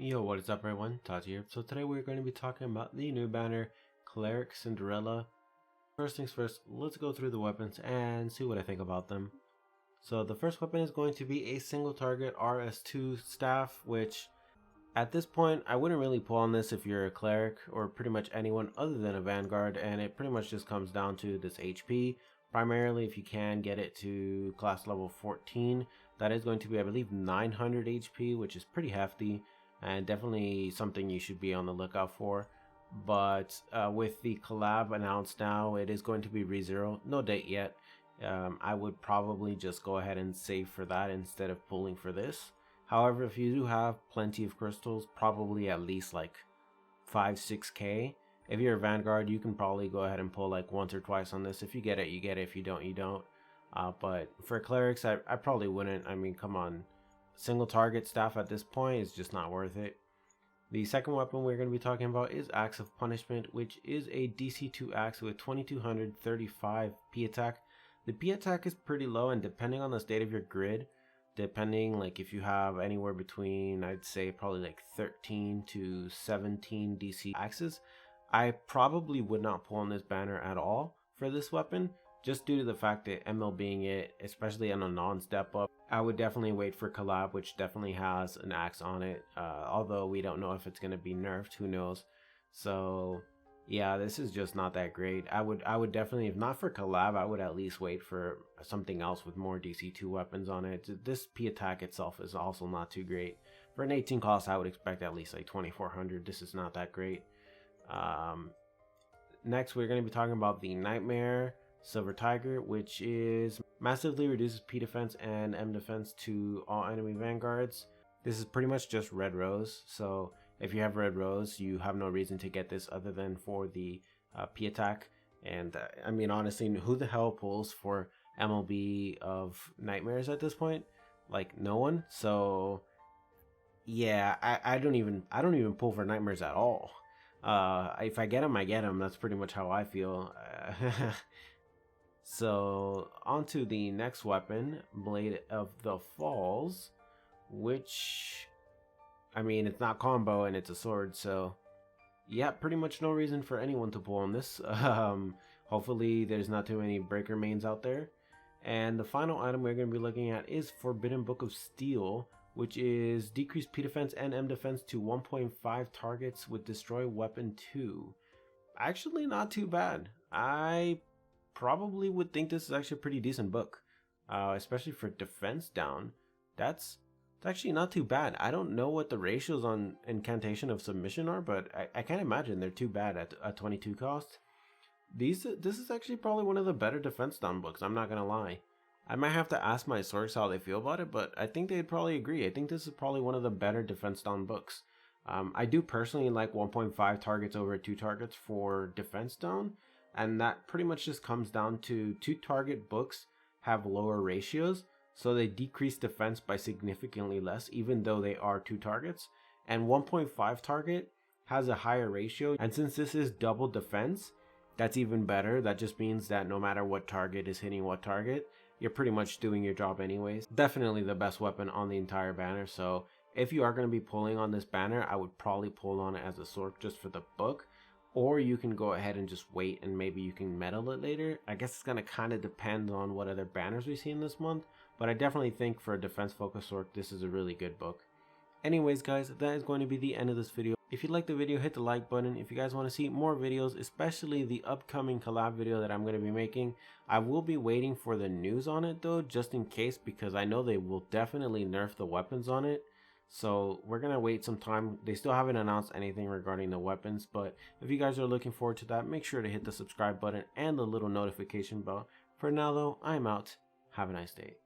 Yo, what is up everyone? Tachi here. So today we're going to be talking about the new banner, Cleric Cindarella. First things first, let's go through the weapons and see what I think about them. So the first weapon is going to be a single target RS2 staff, which at this point I wouldn't really pull on this if you're a cleric or pretty much anyone other than a vanguard, and it pretty much just comes down to this HP. Primarily if you can get it to class level 14, that is going to be, I believe, 900 HP, which is pretty hefty and definitely something you should be on the lookout for. But with the collab announced now, it is going to be ReZero, no date yet. I would probably just go ahead and save for that instead of pulling for this. However, if you do have plenty of crystals, probably at least like 5-6k, if you're a vanguard, you can probably go ahead and pull like once or twice on this. If you get it, you get it. If you don't, you don't. But for clerics, I probably wouldn't. I mean, come on. Single target staff at this point is just not worth it. The second weapon we're going to be talking about is Axe of Punishment, which is a DC2 axe with 2235 P attack. The P attack is pretty low, and depending on the state of your grid, depending like if you have anywhere between, I'd say probably like 13 to 17 DC axes, I probably would not pull on this banner at all for this weapon, just due to the fact that ML being it, especially on a non-step up. I would definitely wait for collab, which definitely has an axe on it, although we don't know if it's going to be nerfed, who knows. So yeah, this is just not that great. I would definitely, if not for collab, I would at least wait for something else with more DC2 weapons on it. This P attack itself is also not too great. For an 18 cost, I would expect at least like 2400. This is not that great. Next, we're going to be talking about the Nightmare Silver Tiger, which is massively reduces P defense and M defense to all enemy vanguards. This is pretty much just Red Rose, so if you have Red Rose, you have no reason to get this other than for the P attack. And I mean, honestly, who the hell pulls for MLB of Nightmares at this point? Like, no one. So yeah, I don't even pull for Nightmares at all. If I get them, I get them. That's pretty much how I feel. So on to the next weapon, Blade of the Falls, which, I mean, it's not combo and it's a sword, so yeah, pretty much no reason for anyone to pull on this. Hopefully there's not too many breaker mains out there. And the final item we're going to be looking at is Forbidden Book of Steel, which is decreased P defense and M defense to 1.5 targets with Destroy Weapon 2. Actually not too bad. I probably would think this is actually a pretty decent book, especially for defense down. That's actually not too bad. I don't know what the ratios on Incantation of Submission are, but I can't imagine they're too bad at a 22 cost. This is actually probably one of the better defense down books, I'm not gonna lie. I might have to ask my source how they feel about it, but I think they'd probably agree. I think this is probably one of the better defense down books. I do personally like 1.5 targets over 2 targets for defense down, and that pretty much just comes down to 2 target books have lower ratios, so they decrease defense by significantly less even though they are 2 targets, and 1.5 target has a higher ratio, and since this is double defense, that's even better. That just means that no matter what target is hitting what target, you're pretty much doing your job anyways. Definitely the best weapon on the entire banner, so if you are going to be pulling on this banner, I would probably pull on it as a sword just for the book. Or you can go ahead and just wait and maybe you can metal it later. I guess it's going to kind of depend on what other banners we see in this month. But I definitely think for a defense focused sword, this is a really good book. Anyways guys, that is going to be the end of this video. If you liked the video, hit the like button. If you guys want to see more videos, especially the upcoming collab video that I'm going to be making, I will be waiting for the news on it though, just in case, because I know they will definitely nerf the weapons on it. So we're going to wait some time. They still haven't announced anything regarding the weapons, but if you guys are looking forward to that, make sure to hit the subscribe button and the little notification bell. For now though, I'm out. Have a nice day.